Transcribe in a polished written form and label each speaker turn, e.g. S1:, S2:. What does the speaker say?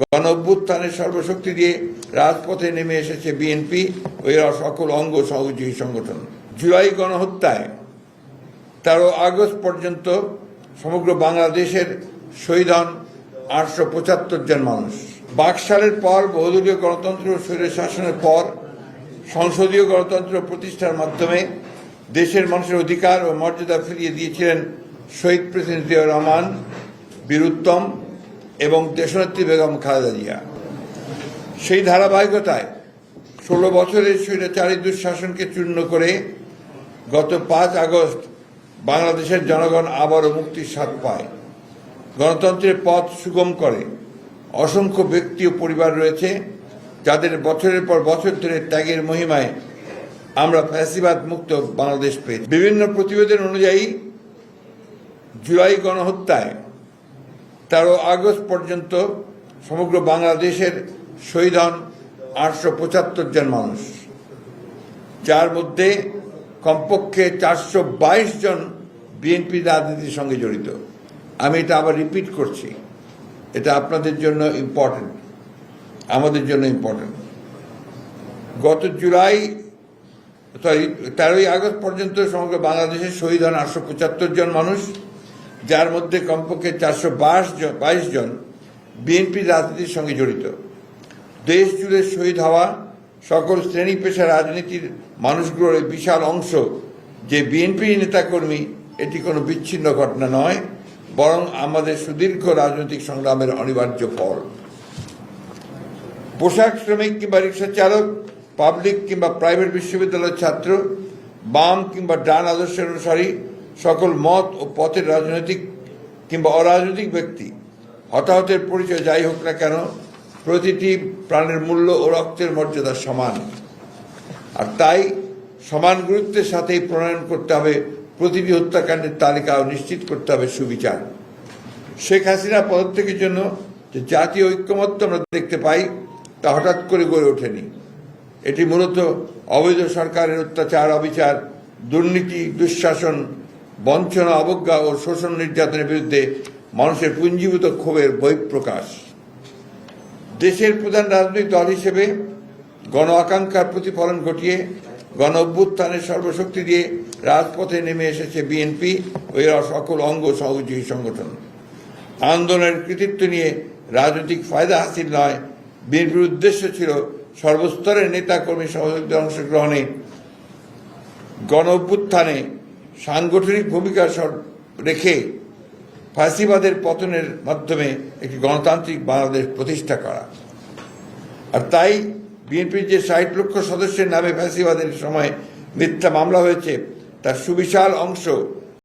S1: গণ অভ্যুত্থানের সর্বশক্তি দিয়ে রাজপথে নেমে এসেছে বিএনপি ও এর সকল অঙ্গ সহযোগী সংগঠন। জুলাই গণহত্যায় 13 আগস্ট পর্যন্ত সমগ্র বাংলাদেশের শহীদ হন 875 জন মানুষ। বাকশালের পর বহুদলীয় গণতন্ত্র ও স্বৈরশাসনের পর সংসদীয় গণতন্ত্র প্রতিষ্ঠার মাধ্যমে দেশের মানুষের অধিকার ও মর্যাদা ফিরিয়ে দিয়েছিলেন শহীদ প্রেসিডেন্ট জিয়াউর রহমান, বীর উত্তম এবং দেশনেত্রী বেগম খালেদা জিয়া। সেই ধারাবাহিকতায় 16 বছরের স্বৈরাচারী দুঃশাসনকে চূর্ণ করে গত 5 আগস্ট বাংলাদেশের জনগণ আবারও মুক্তির স্বাদ পায়। গণতন্ত্রের পথ সুগম করে অসংখ্য ব্যক্তি ও পরিবার রয়েছে যাদের বছরের পর বছর ধরে ত্যাগের মহিমায় আমরা ফ্যাসিবাদ মুক্ত বাংলাদেশ পেয়েছি। বিভিন্ন প্রতিবেদন অনুযায়ী জুলাই গণহত্যায় 13 আগস্ট পর্যন্ত সমগ্র বাংলাদেশের শহীদ হন 875 জন মানুষ, যার মধ্যে কমপক্ষে 422 জন বিএনপি রাজনীতির সঙ্গে জড়িত। আমি এটা আবার রিপিট করছি, এটা আপনাদের জন্য ইম্পর্টেন্ট, আমাদের জন্য ইম্পর্টেন্ট। গত 13 আগস্ট পর্যন্ত সমগ্র বাংলাদেশের শহীদ হন 875 জন মানুষ, যার মধ্যে কমপক্ষে 422 জন বিএনপি রাজনীতির সঙ্গে জড়িত। দেশ জুড়ে শহীদ হওয়া সকল শ্রেণী পেশা রাজনীতির মানুষগুলোর বিশাল অংশ যে বিএনপি নেতাকর্মী, এটি কোনো বিচ্ছিন্ন ঘটনা নয়, বরং আমাদের সুদীর্ঘ রাজনৈতিক সংগ্রামের অনিবার্য ফল। পোশাক শ্রমিক কিংবা রিক্সা চালক, পাবলিক কিংবা প্রাইভেট বিশ্ববিদ্যালয়ের ছাত্র, বাম কিংবা ডান আদর্শের অনুসারী, সকল মত ও পথের রাজনৈতিক কিংবা অরাজনৈতিক ব্যক্তি, হতাহতের পরিচয় যাই হোক না কেন, প্রতিটি প্রাণের মূল্য ও রক্তের মর্যাদা সমান। আর তাই সমান গুরুত্বের সাথেই প্রণয়ন করতে হবে প্রতিটি হত্যাকাণ্ডের তালিকা ও নিশ্চিত করতে হবে সুবিচার। শেখ হাসিনা পদত্যাগের জন্য যে জাতীয় ঐক্যমত্য আমরা দেখতে পাই, তা হঠাৎ করে গড়ে ওঠেনি। এটি মূলত অবৈধ সরকারের অত্যাচার, অবিচার, দুর্নীতি, দুঃশাসন, বঞ্চনা, অবজ্ঞা ও শোষণ নির্যাতনের বিরুদ্ধে মানুষের পুঞ্জীভূত ক্ষোভের বহিঃপ্রকাশ। দেশের প্রধান রাজনৈতিক দল হিসেবে গণ আকাঙ্ক্ষার প্রতিফলন ঘটিয়ে গণ অভ্যুত্থানের সর্বশক্তি দিয়ে রাজপথে নেমে এসেছে বিএনপি ও এর সকল অঙ্গ সহযোগী সংগঠন। আন্দোলনের কৃতিত্ব নিয়ে রাজনৈতিক ফায়দা হাসিল নয়, বিএনপির উদ্দেশ্য ছিল সর্বস্তরের নেতা কর্মী সহযোগীদের অংশগ্রহণে গণ অভ্যুত্থানে সাংগঠনিক ভূমিকা রেখে ফ্যাসিবাদের পতনের মাধ্যমে একটি গণতান্ত্রিক বাংলাদেশ প্রতিষ্ঠা করা। আর তাই বিএনপির যে 60 লক্ষ সদস্যের নামে ফ্যাসিবাদের সময় মিথ্যা মামলা হয়েছে, তার সুবিশাল অংশ